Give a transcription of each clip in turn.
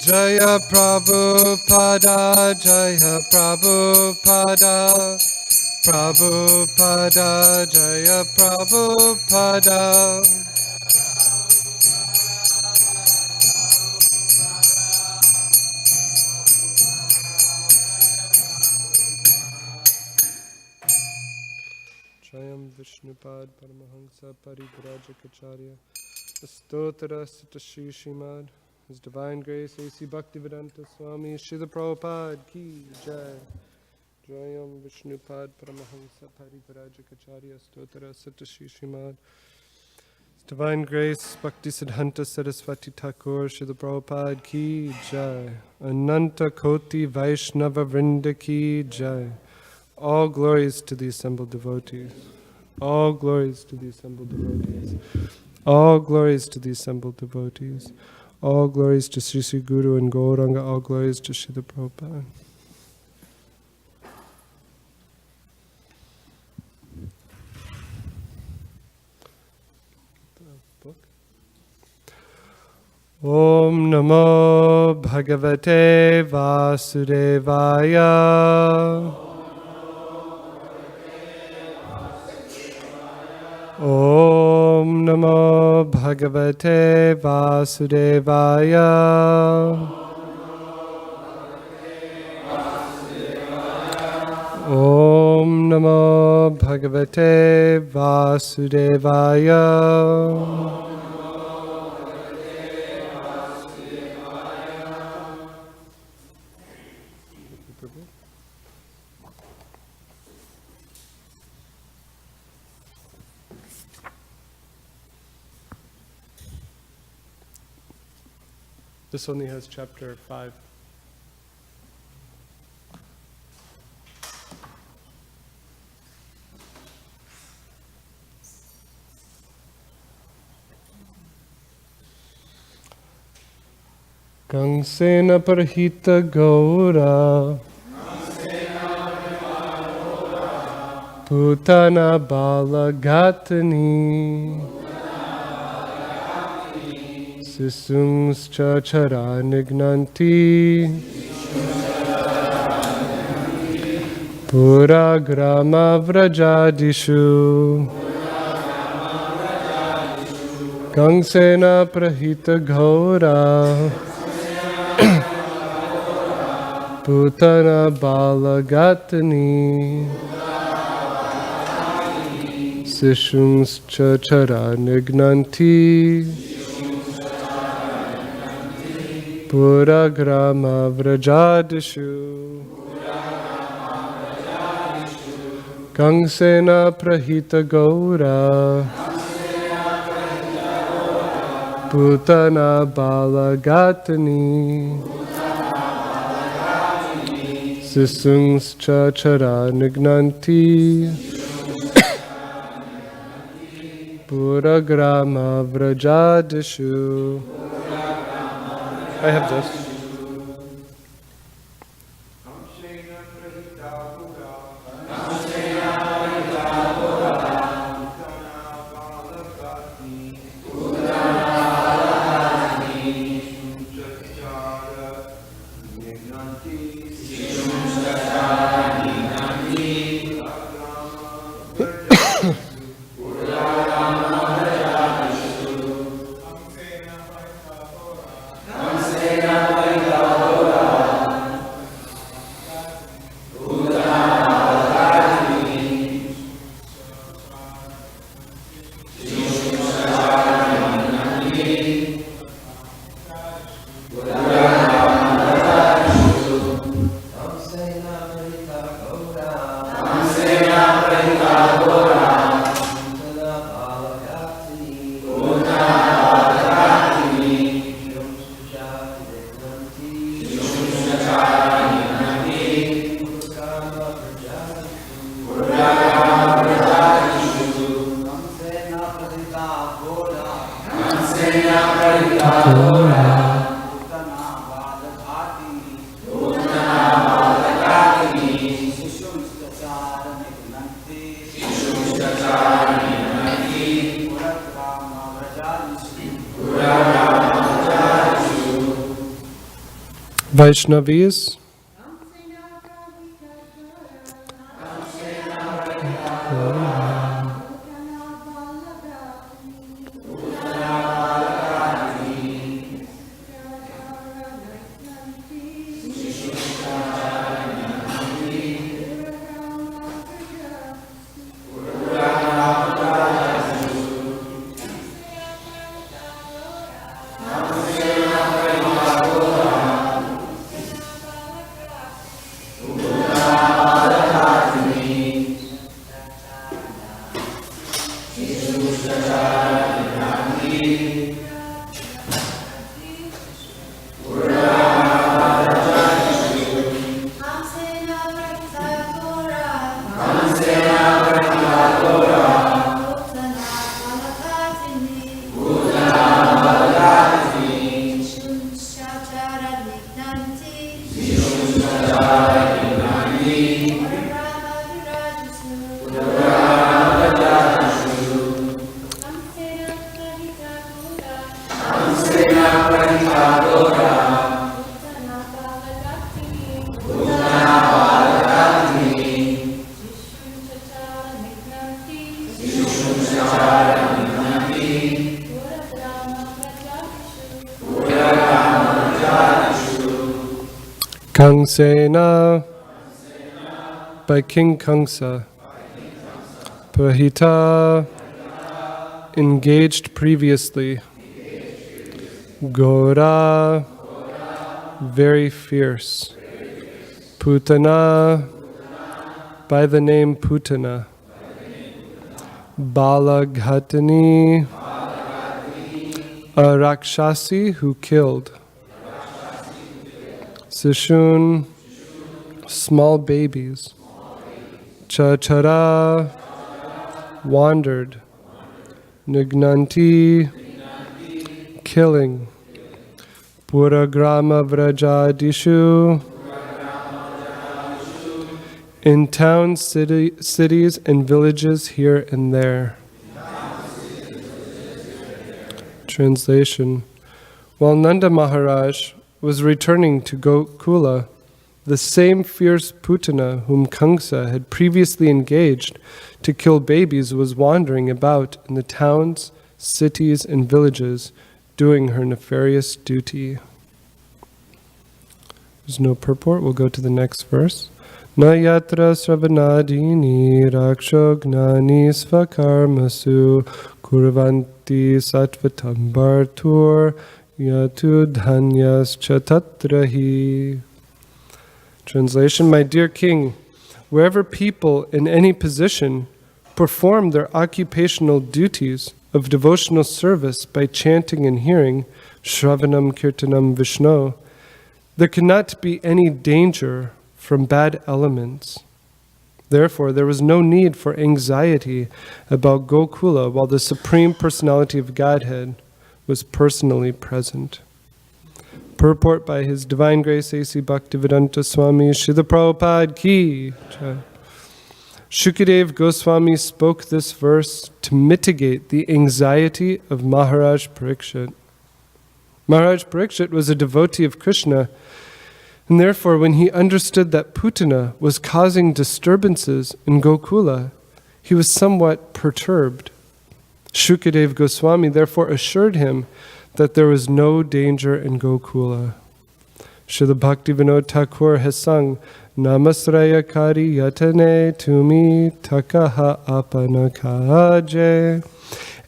Jaya Prabhupada, Jaya Prabhupada, Prabhupada, Jaya Prabhupada. Jayam Vishnupad Paramahansa Parivrajacharya Stotra Sitashi Shrimad. His Divine Grace A.C. Bhaktivedanta Swami Srila Prabhupada Ki Jai. Jayam Vishnupad Paramahansa Parivrajacharya Stotra Sitashi Shrimad. His Divine Grace Bhaktisiddhanta Saraswati Thakur Srila Prabhupada Ki Jai. Ananta Koti Vaishnava Vrinda Ki Jai. All glories to the assembled devotees. All glories to the assembled devotees. All glories to the assembled devotees. All glories to Sri Sri Guru and Gauranga. All glories to Srila Prabhupada. Om Namo Bhagavate Vasudevaya. Om Namo Bhagavate Vasudevaya. Om Namo Bhagavate Vasudevaya. This only has chapter 5. Gangsena Parhita Gaura Putana Bala Gatani Sisungscha Charanignanti Pura Grama Vrajadishu Gangsena Prahita Gaura Putana Balagatani Sisungscha Charanignanti Pura Grama Vrajadishu Gangsena Prahita Gaura Putana Balagatani Sisungscha Charanignanti Pura Grama Vrajadishu. I have this. Vaishnavis, Kangsena, by King Kangsa, Pahita, engaged previously, Gora, very fierce, Putana, by the name Putana, Balaghatani, a Rakshasi who killed, Sishun, small babies, Chachara, wandered, Nignanti, killing, Puragrama Vrajadishu, in towns, cities, and villages here and there. Translation. While Nanda Maharaj was returning to Gokula, the same fierce Putana whom Kangsa had previously engaged to kill babies was wandering about in the towns, cities, and villages, doing her nefarious duty. There's no purport. We'll go to the next verse. Na yatra sravanadini raksho gnani svakarmasu kurvanti sattvatam bhartur yatu dhanyas chatatrahi. Translation. My dear king, wherever people in any position perform their occupational duties of devotional service by chanting and hearing Shravanam Kirtanam Vishnu, there cannot be any danger from bad elements. Therefore, there was no need for anxiety about Gokula while the Supreme Personality of Godhead was personally present. Purport by His Divine Grace A.C. Bhaktivedanta Swami Srila Prabhupada Ki Jai. Shukadev Goswami spoke this verse to mitigate the anxiety of Maharaj Parikshit. Maharaj Parikshit was a devotee of Krishna, and therefore when he understood that Putana was causing disturbances in Gokula, he was somewhat perturbed. Shukadev Goswami therefore assured him that there was no danger in Gokula. Srila Bhaktivinoda Thakur has sung, Namasraya kari yatane tumi takaha apanakaje.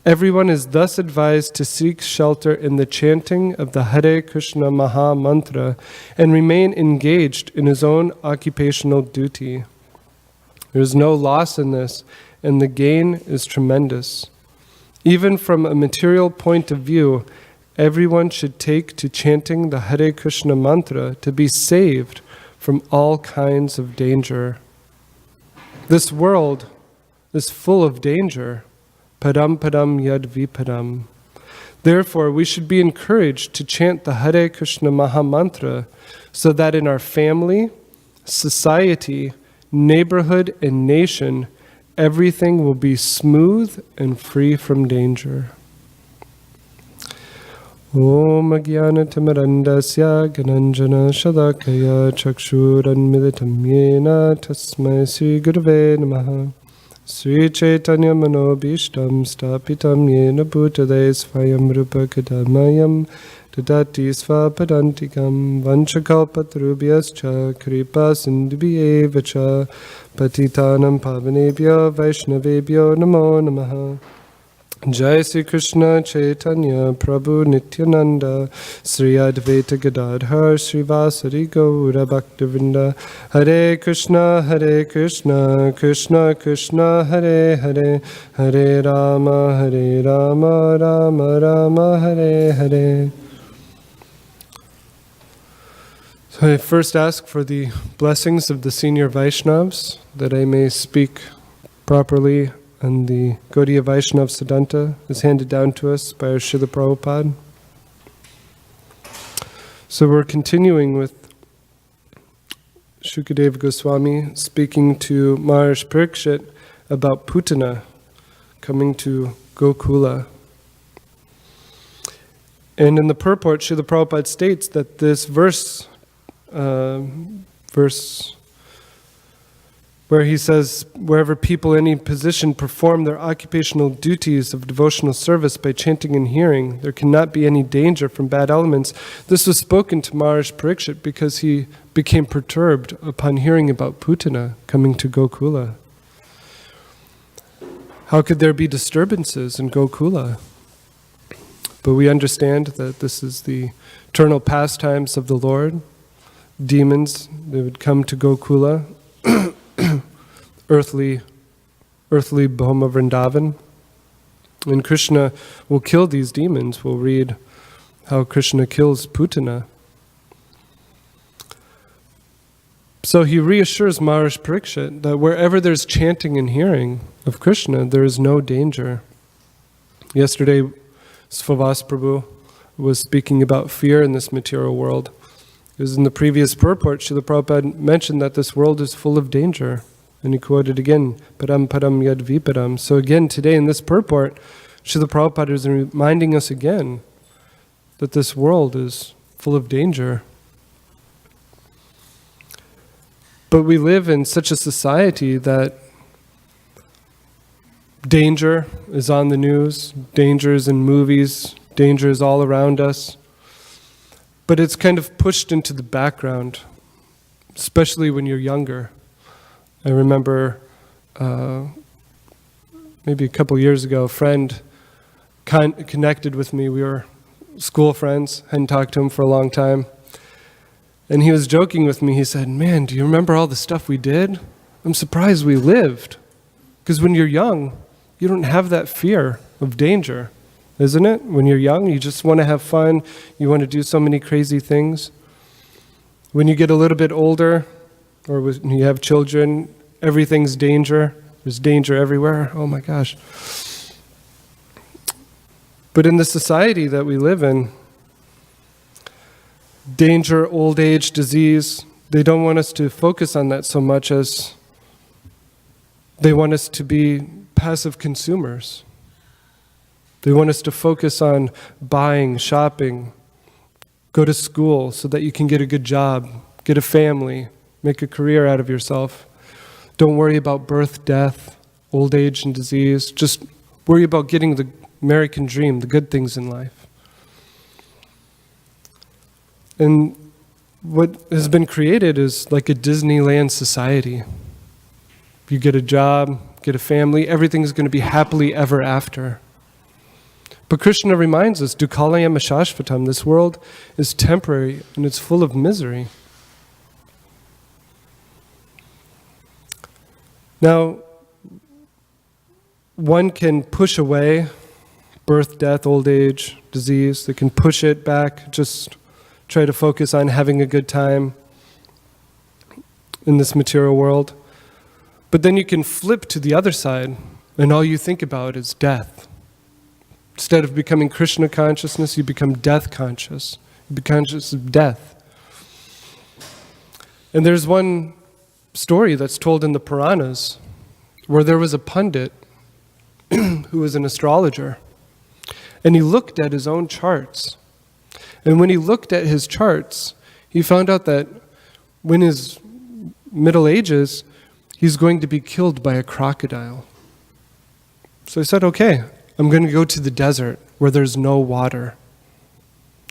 Everyone is thus advised to seek shelter in the chanting of the Hare Krishna Maha Mantra and remain engaged in his own occupational duty. There is no loss in this, and the gain is tremendous. Even from a material point of view, everyone should take to chanting the Hare Krishna Mantra to be saved from all kinds of danger. This world is full of danger. Padam padam yad vipadam. Therefore, we should be encouraged to chant the Hare Krishna Maha Mantra so that in our family, society, neighborhood, and nation, everything will be smooth and free from danger. Om Ajnanatimidandasya Gananjana Shalakaya Chakshuranmilitam Yena Tasmai Sri Gurave Namaha Sri Chaitanya Manobhishtam Stapitam Yena Bhutale Svayam Rupa Kadamayam Dadati Svapadantikam Vanchakalpatarubhyascha Kripa Sindhubhyevacha Patitanam Pavanebhyo Vaishnavebhyo Namo Namaha Jai Sri Krishna Chaitanya Prabhu Nityananda Sri Advaita Gadadhar Sri Vasari Gaura Bhaktivinoda Hare Krishna Krishna Krishna Hare Hare Hare Rama Rama Rama Hare Hare. So I first ask for the blessings of the senior Vaishnavas that I may speak properly, and the Gaudiya Vaishnav Siddhanta is handed down to us by our Srila Prabhupada. So we're continuing with Shukadeva Goswami speaking to Maharaj Parikshit about Putana coming to Gokula. And in the purport, Srila Prabhupada states that this verse where he says, wherever people in any position perform their occupational duties of devotional service by chanting and hearing, there cannot be any danger from bad elements. This was spoken to Maharaj Parikshit because he became perturbed upon hearing about Putana coming to Gokula. How could there be disturbances in Gokula? But we understand that this is the eternal pastimes of the Lord. Demons, they would come to Gokula, earthly Bhoma Vrindavan. And Krishna will kill these demons. We'll read how Krishna kills Putana. So he reassures Maharaj Parikshit that wherever there's chanting and hearing of Krishna, there is no danger. Yesterday, Svavas Prabhu was speaking about fear in this material world. Because in the previous purport, Srila Prabhupada mentioned that this world is full of danger. And he quoted again, Param Param Yad Viparam. So again, today in this purport, Srila Prabhupada is reminding us again that this world is full of danger. But we live in such a society that danger is on the news, danger is in movies, danger is all around us. But it's kind of pushed into the background, especially when you're younger. I remember maybe a couple years ago, a friend connected with me. We were school friends, hadn't talked to him for a long time. And he was joking with me. He said, "Man, do you remember all the stuff we did? I'm surprised we lived." Because when you're young, you don't have that fear of danger. Isn't it? When you're young, you just want to have fun. You want to do so many crazy things. When you get a little bit older, or when you have children, everything's danger. There's danger everywhere. Oh my gosh. But in the society that we live in, danger, old age, disease, they don't want us to focus on that so much as they want us to be passive consumers. They want us to focus on buying, shopping, go to school so that you can get a good job, get a family, make a career out of yourself. Don't worry about birth, death, old age, and disease. Just worry about getting the American dream, the good things in life. And what has been created is like a Disneyland society. You get a job, get a family, everything's going to be happily ever after. But Krishna reminds us, Dukalayam Ashashvatam, this world is temporary and it's full of misery. Now, one can push away birth, death, old age, disease. They can push it back, just try to focus on having a good time in this material world. But then you can flip to the other side, and all you think about is death. Instead of becoming Krishna consciousness, you become death conscious. You become conscious of death. And there's one story that's told in the Puranas where there was a pundit who was an astrologer. And he looked at his own charts And when he looked at his charts, he found out that when his middle ages, he's going to be killed by a crocodile. So he said, okay, I'm going to go to the desert where there's no water.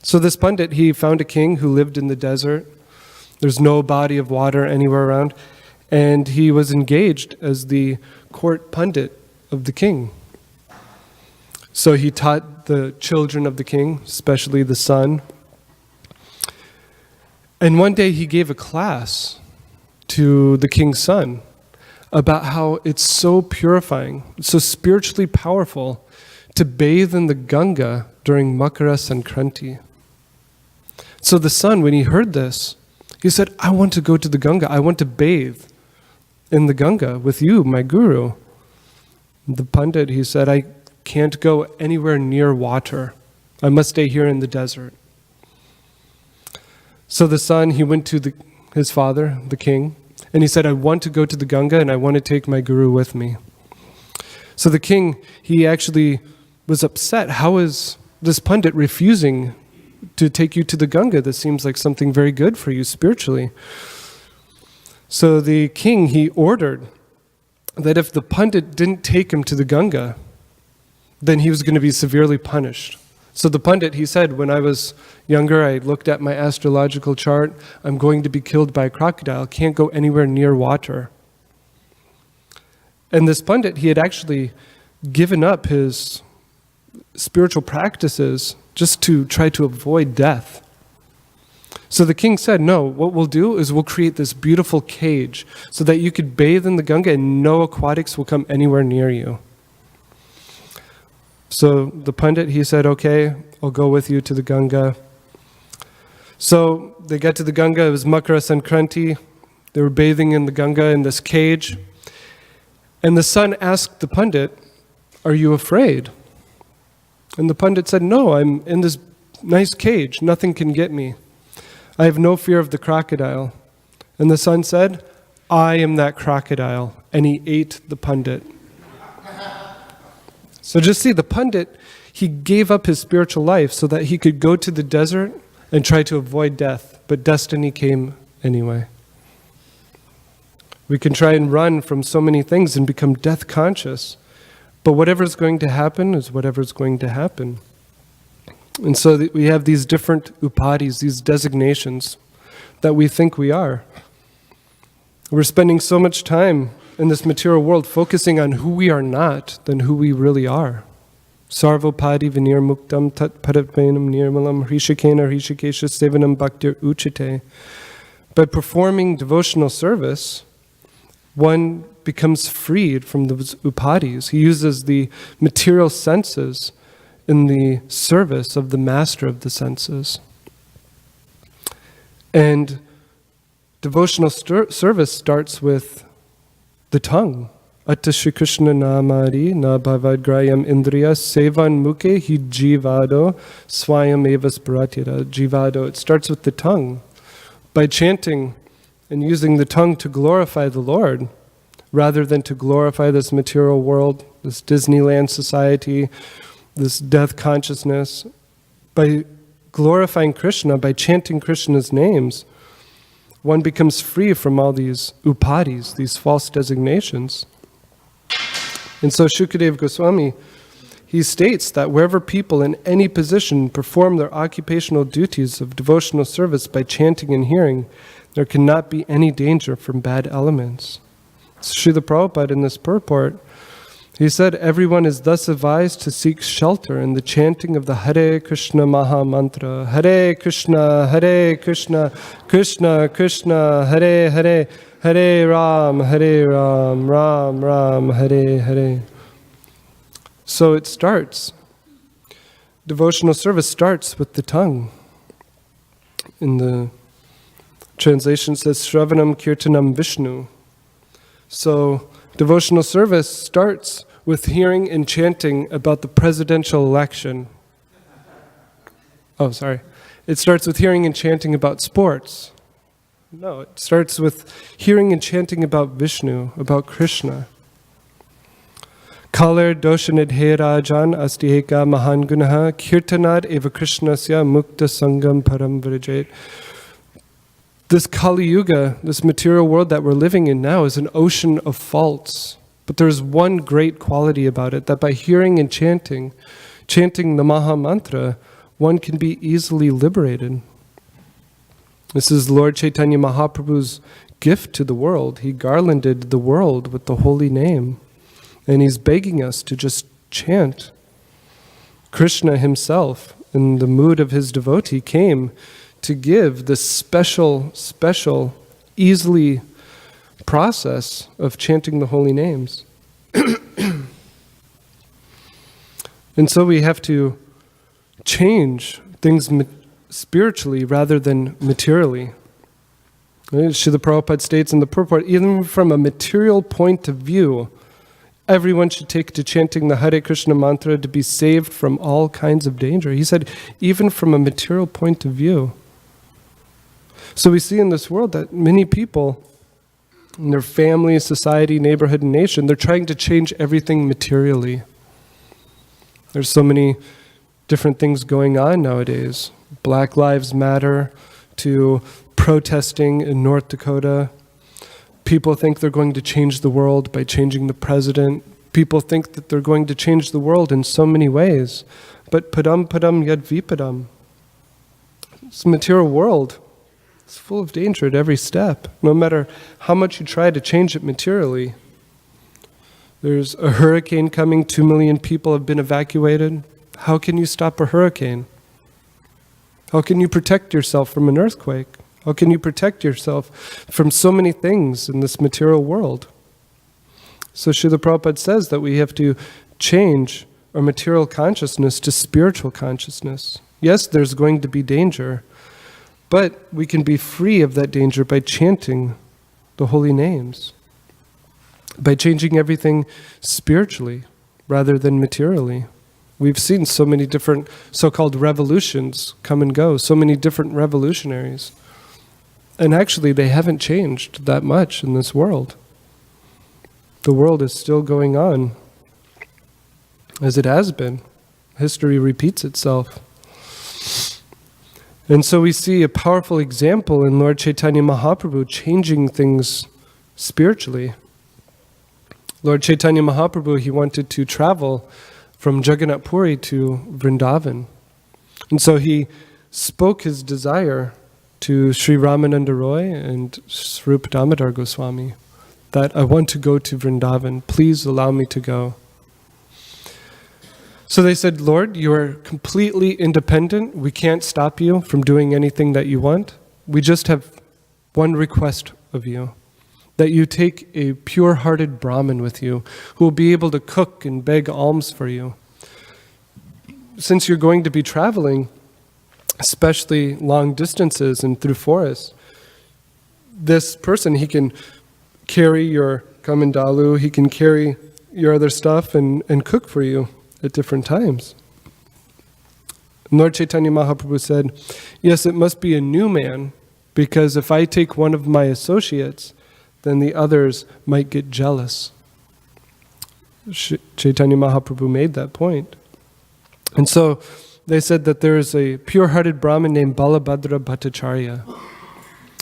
So this Pandit, he found a king who lived in the desert. There's no body of water anywhere around. And he was engaged as the court Pandit of the king. So he taught the children of the king, especially the son. And one day he gave a class to the king's son about how it's so purifying, so spiritually powerful to bathe in the Ganga during Makara Sankranti. So the son, when he heard this, he said, I want to go to the Ganga. I want to bathe in the Ganga with you, my guru. The Pandit, he said, I can't go anywhere near water. I must stay here in the desert. So the son, he went to his father, the king, and he said, I want to go to the Ganga and I want to take my guru with me. So the king, he actually was upset. How is this Pandit refusing to take you to the Ganga? This seems like something very good for you spiritually. So the king, he ordered that if the Pandit didn't take him to the Ganga, then he was going to be severely punished. So the Pandit, he said, when I was younger, I looked at my astrological chart. I'm going to be killed by a crocodile. Can't go anywhere near water. And this Pandit, he had actually given up his spiritual practices just to try to avoid death. So the king said, no, what we'll do is we'll create this beautiful cage so that you could bathe in the Ganga and no aquatics will come anywhere near you. So the Pandit, he said, okay, I'll go with you to the Ganga. So they get to the Ganga, it was Makara Sankranti. They were bathing in the Ganga in this cage. And the son asked the Pandit, are you afraid? And the Pandit said, no, I'm in this nice cage. Nothing can get me. I have no fear of the crocodile. And the son said, I am that crocodile. And he ate the Pandit. So just see, the Pandit, he gave up his spiritual life so that he could go to the desert and try to avoid death. But destiny came anyway. We can try and run from so many things and become death conscious. But whatever's going to happen is whatever's going to happen. And so we have these different upadhis, these designations that we think we are. We're spending so much time in this material world focusing on who we are not than who we really are. Sarvopadi vinir muktam tat padatvenam nirmalam hrishikena hrishikesha sevanam bhaktir uchite. By performing devotional service, one becomes freed from those upadhis. He uses the material senses in the service of the master of the senses. And devotional service starts with the tongue. Atta Shri Krishna namari na bhavadgrayam indriya sevan mukhe hi jivado swayam evas bharatyada. Jivado, it starts with the tongue. By chanting and using the tongue to glorify the Lord, rather than to glorify this material world, this Disneyland society, this death consciousness, by glorifying Krishna, by chanting Krishna's names, one becomes free from all these upadhis, these false designations. And so Shukadeva Goswami, he states that wherever people in any position perform their occupational duties of devotional service by chanting and hearing, there cannot be any danger from bad elements. Srila Prabhupada in this purport, he said, everyone is thus advised to seek shelter in the chanting of the Hare Krishna Maha Mantra. Hare Krishna, Krishna Krishna, Hare Hare, Hare Ram, Ram Ram, Hare Hare. So it starts. Devotional service starts with the tongue. In the translation it says, Shravanam Kirtanam Vishnu. So devotional service starts with hearing and chanting about the presidential election. It starts with hearing and chanting about sports. No, it starts with hearing and chanting about Vishnu, about Krishna. Kaler doshanidhe rajan astiheka mahan gunaha kirtanad eva krishnasya mukta sangam param virajet. This Kali Yuga, this material world that we're living in now, is an ocean of faults. But there's one great quality about it, that by hearing and chanting the Maha Mantra, one can be easily liberated. This is Lord Chaitanya Mahaprabhu's gift to the world. He garlanded the world with the holy name. And he's begging us to just chant. Krishna himself, in the mood of his devotee, came to give this special, easily process of chanting the holy names. And so we have to change things spiritually rather than materially. Srila Prabhupada states in the purport, even from a material point of view, everyone should take to chanting the Hare Krishna mantra to be saved from all kinds of danger. He said, even from a material point of view. So we see in this world that many people, in their family, society, neighborhood, and nation, they're trying to change everything materially. There's so many different things going on nowadays. Black Lives Matter to protesting in North Dakota. People think they're going to change the world by changing the president. People think that they're going to change the world in so many ways. But padam yad vipadam. This material world is full of danger at every step, no matter how much you try to change it materially. There's a hurricane coming, 2 million people have been evacuated. How can you stop a hurricane? How can you protect yourself from an earthquake? How can you protect yourself from so many things in this material world? So Srila Prabhupada says that we have to change our material consciousness to spiritual consciousness. Yes, there's going to be danger, but we can be free of that danger by chanting the holy names, by changing everything spiritually rather than materially. We've seen so many different so-called revolutions come and go, so many different revolutionaries. And actually, they haven't changed that much in this world. The world is still going on as it has been. History repeats itself. And so we see a powerful example in Lord Chaitanya Mahaprabhu changing things spiritually. Lord Chaitanya Mahaprabhu, he wanted to travel from Jagannath Puri to Vrindavan. And so he spoke his desire to Sri Ramananda Roy and Swarup Damodar Goswami that I want to go to Vrindavan. Please allow me to go. So they said, Lord, you are completely independent. We can't stop you from doing anything that you want. We just have one request of you, that you take a pure-hearted Brahmin with you who will be able to cook and beg alms for you. Since you're going to be traveling, especially long distances and through forests, this person, he can carry your kamandalu, he can carry your other stuff and cook for you at different times. Lord Chaitanya Mahaprabhu said, yes, it must be a new man, because if I take one of my associates, then the others might get jealous. Chaitanya Mahaprabhu made that point. And so they said that there is a pure-hearted Brahmin named Balabhadra Bhattacharya.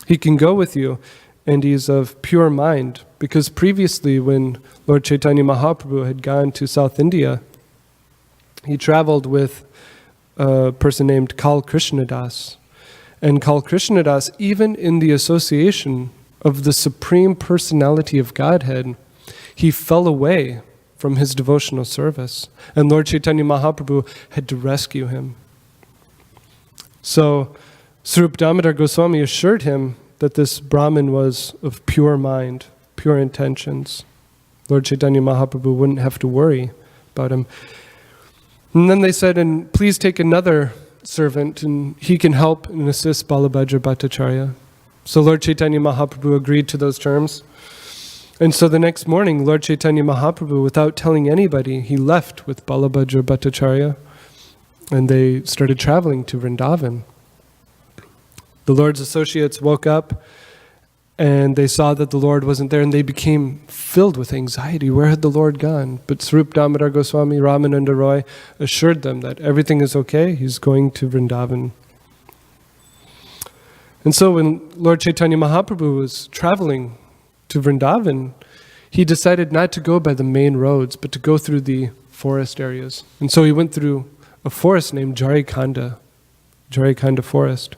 He can go with you, and he's of pure mind, because previously when Lord Chaitanya Mahaprabhu had gone to South India, he traveled with a person named Kal Krishnadas. And Kal Krishnadas, even in the association of the Supreme Personality of Godhead, he fell away from his devotional service. And Lord Chaitanya Mahaprabhu had to rescue him. So Swarup Damodar Goswami assured him that this Brahmin was of pure mind, pure intentions. Lord Chaitanya Mahaprabhu wouldn't have to worry about him. And then they said, and please take another servant, and he can help and assist Balabhadra Bhattacharya. So Lord Chaitanya Mahaprabhu agreed to those terms. And so the next morning, Lord Chaitanya Mahaprabhu, without telling anybody, he left with Balabhadra Bhattacharya, and they started traveling to Vrindavan. The Lord's associates woke up, and they saw that the Lord wasn't there, and they became filled with anxiety. Where had the Lord gone? But Swarup Damodar Goswami Ramananda Roy assured them that everything is okay. He's going to Vrindavan. And so when Lord Chaitanya Mahaprabhu was traveling to Vrindavan, he decided not to go by the main roads, but to go through the forest areas. And so he went through a forest named Jarikhanda forest.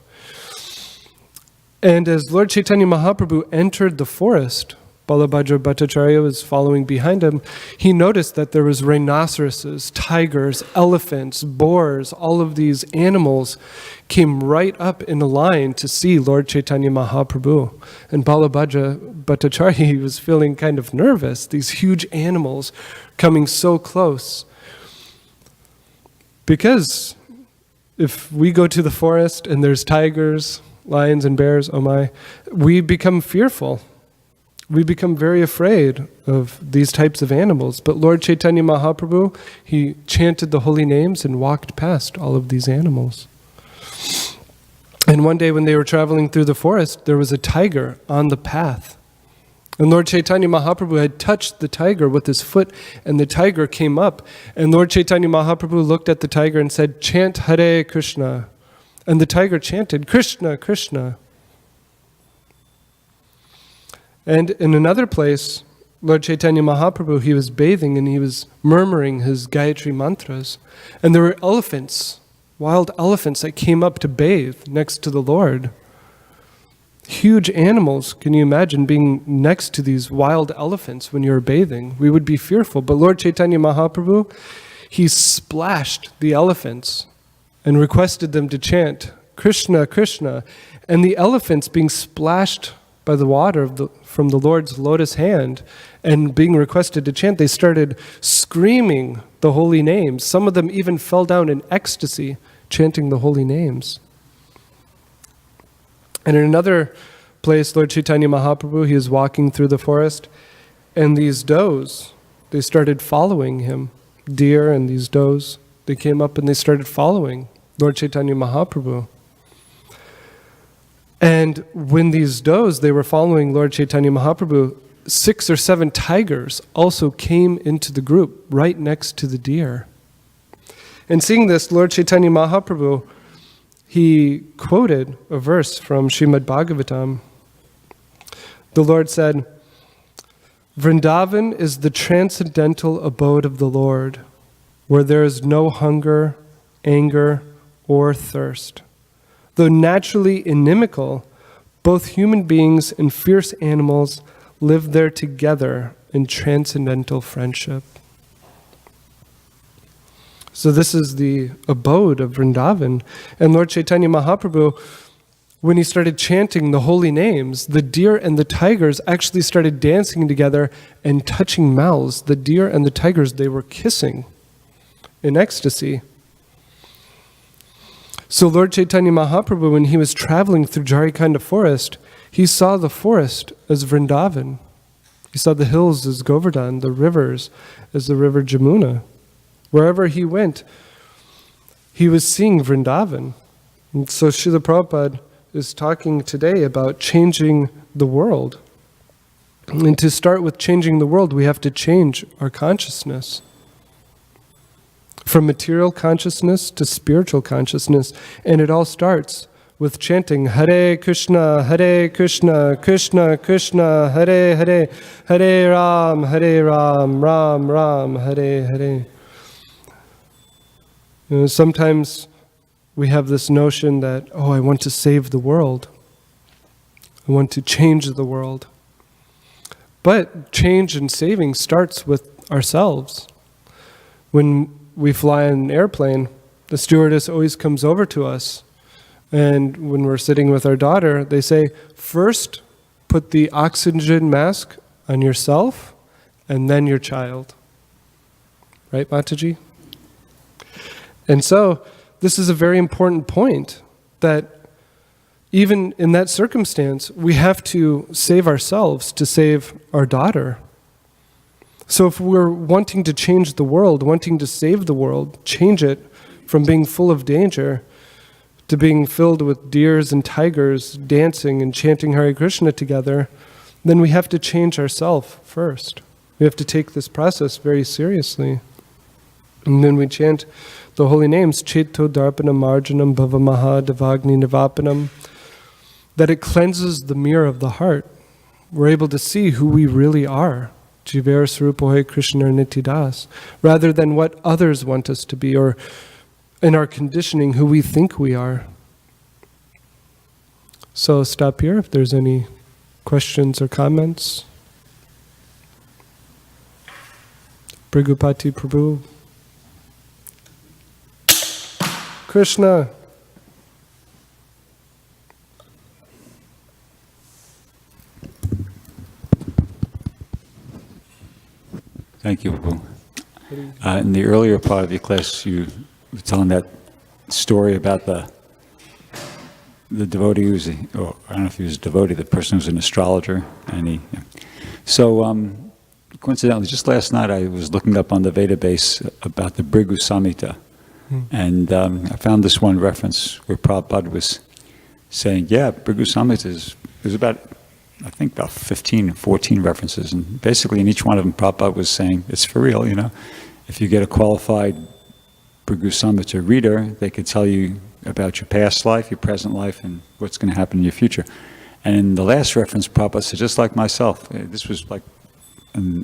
And as Lord Chaitanya Mahaprabhu entered the forest, Balabhadra Bhattacharya was following behind him, he noticed that there was rhinoceroses, tigers, elephants, boars, all of these animals came right up in a line to see Lord Chaitanya Mahaprabhu. And Balabhadra Bhattacharya, he was feeling kind of nervous, these huge animals coming so close. Because if we go to the forest and there's tigers, lions and bears, oh my, we become fearful. We become very afraid of these types of animals. But Lord Chaitanya Mahaprabhu, he chanted the holy names and walked past all of these animals. And one day when they were traveling through the forest, there was a tiger on the path. And Lord Chaitanya Mahaprabhu had touched the tiger with his foot, and the tiger came up. And Lord Chaitanya Mahaprabhu looked at the tiger and said, "Chant Hare Krishna." And the tiger chanted, "Krishna, Krishna." And in another place, Lord Chaitanya Mahaprabhu, he was bathing and he was murmuring his Gayatri mantras. And there were elephants, wild elephants that came up to bathe next to the Lord. Huge animals, can you imagine being next to these wild elephants when you're bathing? We would be fearful. But Lord Chaitanya Mahaprabhu, he splashed the elephants and requested them to chant, "Krishna, Krishna." And the elephants being splashed by the water from the Lord's lotus hand and being requested to chant, they started screaming the holy names. Some of them even fell down in ecstasy, chanting the holy names. And in another place, Lord Chaitanya Mahaprabhu, he was walking through the forest, and these does, they started following him. Deer and these does, they came up and they started following Lord Chaitanya Mahaprabhu. And when these does, they were following Lord Chaitanya Mahaprabhu, 6 or 7 tigers also came into the group right next to the deer. And seeing this, Lord Chaitanya Mahaprabhu, he quoted a verse from Srimad Bhagavatam. The Lord said, "Vrindavan is the transcendental abode of the Lord, where there is no hunger, anger, or thirst. Though naturally inimical, both human beings and fierce animals live there together in transcendental friendship." So this is the abode of Vrindavan. And Lord Chaitanya Mahaprabhu, when he started chanting the holy names, the deer and the tigers actually started dancing together and touching mouths. The deer and the tigers, they were kissing in ecstasy. So Lord Chaitanya Mahaprabhu, when he was traveling through Jarikhanda forest, he saw the forest as Vrindavan. He saw the hills as Govardhan, the rivers as the river Jamuna. Wherever he went, he was seeing Vrindavan. And so Srila Prabhupada is talking today about changing the world. And to start with changing the world, we have to change our consciousness. From material consciousness to spiritual consciousness. And it all starts with chanting Hare Krishna, Krishna Krishna, Hare Hare, Hare Ram, Ram Ram, Hare Hare. You know, sometimes we have this notion that, oh, I want to save the world. I want to change the world. But change and saving starts with ourselves. When we fly in an airplane, the stewardess always comes over to us. And when we're sitting with our daughter, they say, first put the oxygen mask on yourself and then your child. Right, Mataji? And so, this is a very important point, that even in that circumstance, we have to save ourselves to save our daughter. So if we're wanting to change the world, wanting to save the world, change it from being full of danger to being filled with deers and tigers dancing and chanting Hare Krishna together, then we have to change ourselves first. We have to take this process very seriously. And then we chant the holy names, Cheto Darpanam Marjanam Bhavamaha Devagni Nivapanam, that it cleanses the mirror of the heart. We're able to see who we really are, Jiver Sarupohe Krishna Nitidas, rather than what others want us to be, or in our conditioning, who we think we are. So I'll stop here if there's any questions or comments. Brigupati Prabhu. Krishna. Thank you, Prabhu. In the earlier part of your class, you were telling that story about the devotee who was, or I don't know if he was a devotee, the person who was an astrologer, and coincidentally, just last night I was looking up on the Veda base about the Bhrigu Samhita, and I found this one reference where Prabhupada was saying, yeah, Bhrigu Samhita is about, I think about 15, 14 references, and basically in each one of them Prabhupada was saying, it's for real, if you get a qualified Bhrigu Samhita reader, they could tell you about your past life, your present life, and what's going to happen in your future. And in the last reference, Prabhupada said, just like myself, this was like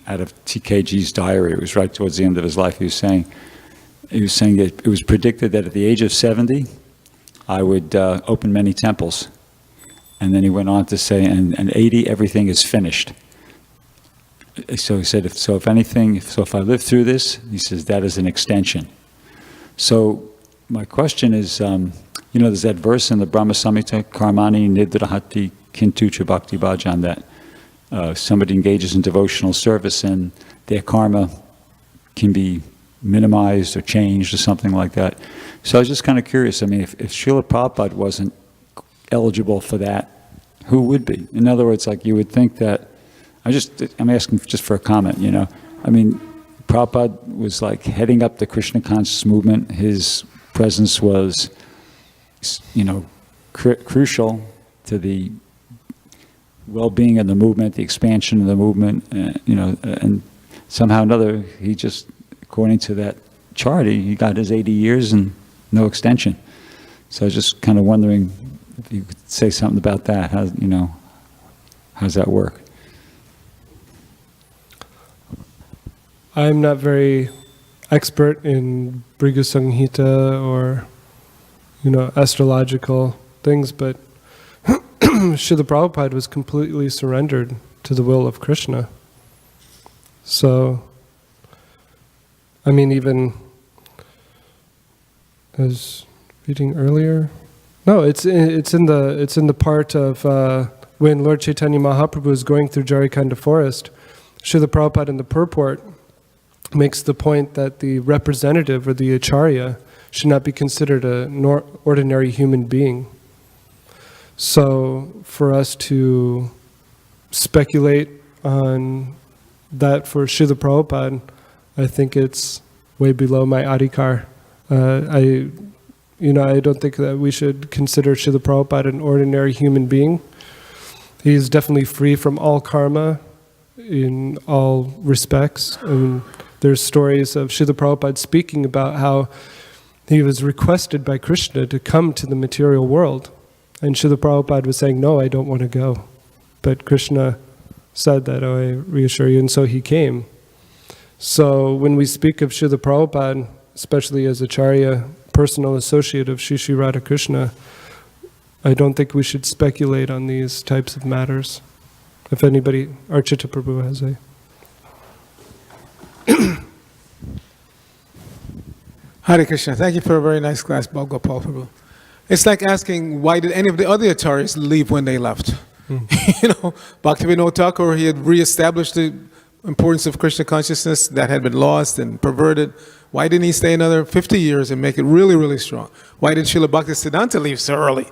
out of TKG's diary, it was right towards the end of his life, he was saying that it was predicted that at the age of 70, I would open many temples. And then he went on to say, and 80, everything is finished. So he said, if I live through this, he says, that is an extension. So my question is, there's that verse in the Brahma Samhita, Karmani Nidrahati Kintu Cha Bhakti Bhajan, that somebody engages in devotional service and their karma can be minimized or changed or something like that. So I was just kind of curious, if Srila Prabhupada wasn't eligible for that, who would be? In other words, like you would think that, I'm asking just for a comment, Prabhupada was like heading up the Krishna conscious movement. His presence was, crucial to the well-being of the movement, the expansion of the movement, and somehow or another, he just, according to that chart, he got his 80 years and no extension. So I was just kind of wondering if you could say something about that. How's that work? I'm not very expert in Bhrigu Samhita or, astrological things, but Srila Prabhupada was completely surrendered to the will of Krishna. So, even as reading earlier, no, it's in the part of when Lord Chaitanya Mahaprabhu is going through Jarikanda forest. Srila Prabhupada in the purport makes the point that the representative or the acharya should not be considered an ordinary human being. So for us to speculate on that for Srila Prabhupada, I think it's way below my adhikar. I don't think that we should consider Srila Prabhupada an ordinary human being. He is definitely free from all karma in all respects. There's stories of Srila Prabhupada speaking about how he was requested by Krishna to come to the material world. And Srila Prabhupada was saying, no, I don't want to go. But Krishna said that, oh, I reassure you, and so he came. So when we speak of Srila Prabhupada, especially as Acharya, personal associate of Shri Shri Radhakrishna, I don't think we should speculate on these types of matters. If anybody, Archita Prabhu has a... Hare Krishna. Thank you for a very nice class, Bal Gopal Prabhu. It's like asking, why did any of the other acharyas leave when they left? Bhaktivinoda Thakur, he had reestablished the importance of Krishna consciousness that had been lost and perverted. Why didn't he stay another 50 years and make it really, really strong? Why did Srila Bhaktisiddhanta leave so early?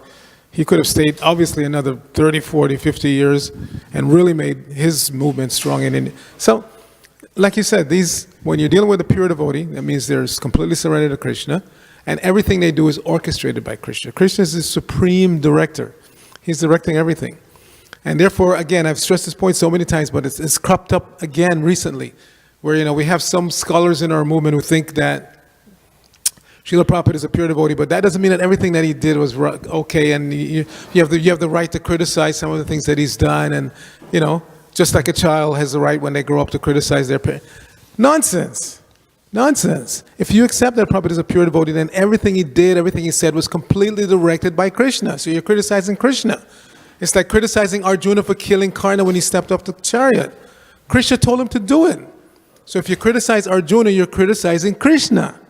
He could have stayed, obviously, another 30, 40, 50 years and really made his movement strong in India. So, like you said, when you're dealing with a pure devotee, that means they're completely surrendered to Krishna, And everything they do is orchestrated by Krishna. Krishna is the supreme director. He's directing everything. And therefore, again, I've stressed this point so many times, but it's cropped up again recently, where, we have some scholars in our movement who think that Srila Prabhupada is a pure devotee, but that doesn't mean that everything that he did was okay, and you have the right to criticize some of the things that he's done, and, just like a child has the right when they grow up to criticize their parents. Nonsense. Nonsense. If you accept that Prabhupada is a pure devotee, then everything he did, everything he said was completely directed by Krishna. So you're criticizing Krishna. It's like criticizing Arjuna for killing Karna when he stepped up the chariot. Krishna told him to do it. So if you criticize Arjuna, you're criticizing Krishna.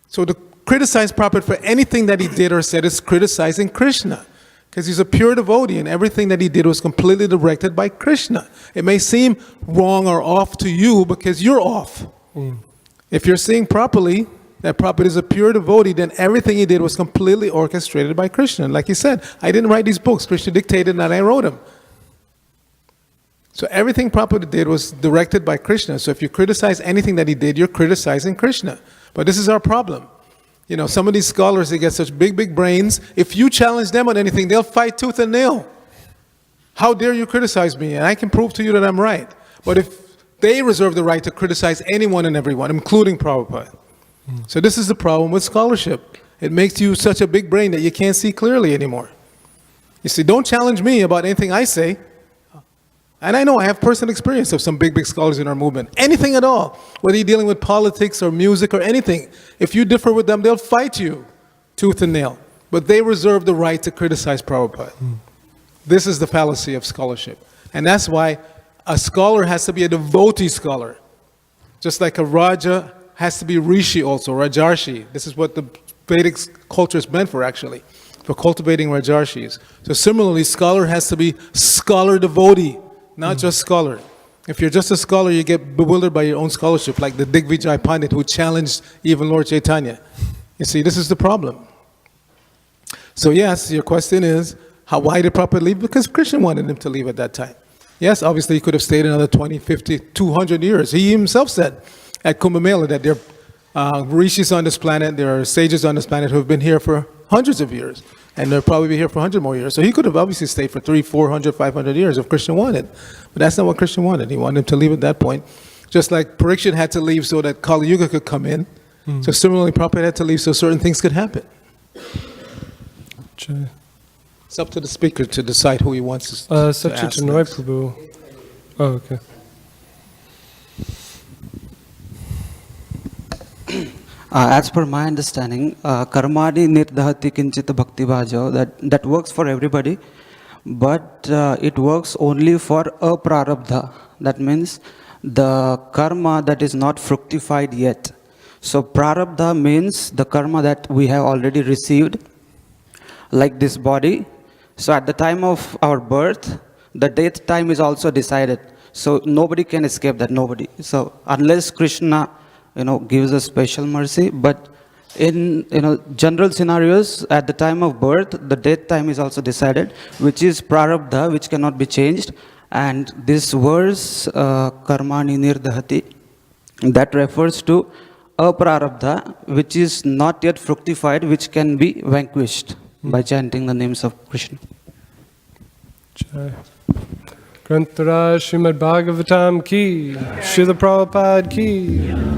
So to criticize Prabhupada for anything that he did or said is criticizing Krishna. Because he's a pure devotee and everything that he did was completely directed by Krishna. It may seem wrong or off to you because you're off. If you're seeing properly that Prabhupada is a pure devotee, then everything he did was completely orchestrated by Krishna. And like he said, I didn't write these books. Krishna dictated and I wrote them. So everything Prabhupada did was directed by Krishna. So if you criticize anything that he did, you're criticizing Krishna. But this is our problem. Some of these scholars, they get such big brains. If you challenge them on anything, they'll fight tooth and nail. How dare you criticize me? And I can prove to you that I'm right. But if they reserve the right to criticize anyone and everyone, including Prabhupada. So this is the problem with scholarship. It makes you such a big brain that you can't see clearly anymore. You see, don't challenge me about anything I say. And I know I have personal experience of some big scholars in our movement. Anything at all, whether you're dealing with politics or music or anything. If you differ with them, they'll fight you tooth and nail. But they reserve the right to criticize Prabhupada. This is the fallacy of scholarship. And that's why a scholar has to be a devotee scholar. Just like a Raja has to be Rishi also, Rajarshi. This is what the Vedic culture is meant for, actually, for cultivating Rajarshis. So similarly, scholar has to be scholar devotee, not just scholar. If you're just a scholar, you get bewildered by your own scholarship, like the Digvijay Pandit who challenged even Lord Chaitanya. You see, this is the problem. So yes, your question is, why did Prabhupada leave? Because Krishna wanted him to leave at that time. Yes, obviously he could have stayed another 20, 50, 200 years. He himself said at Kumbh Mela that there are rishis on this planet, there are sages on this planet who have been here for hundreds of years. And they'll probably be here for 100 more years. So he could have obviously stayed for 300, 400, 500 years if Krishna wanted. But that's not what Krishna wanted. He wanted him to leave at that point. Just like Parikshit had to leave so that Kali Yuga could come in. So similarly, Prabhupada had to leave so certain things could happen. It's up to the speaker to decide who he wants to ask next. Prabhu. Oh, okay. As per my understanding, karmani nirdhati kinchita bhakti bhajo, that works for everybody, but it works only for aprarabdha. That means the karma that is not fructified yet. So prarabdha means the karma that we have already received, like this body. So at the time of our birth, the death time is also decided. So nobody can escape that, nobody. So unless Krishna gives us special mercy, but in general scenarios, at the time of birth, the death time is also decided, which is prarabdha, which cannot be changed. And this verse, karmani nirdhati, that refers to aprarabdha, which is not yet fructified, which can be vanquished by chanting the names of Krishna. Jai. Grantaraj Srimad Bhagavatam ki, Srila Prabhupada ki.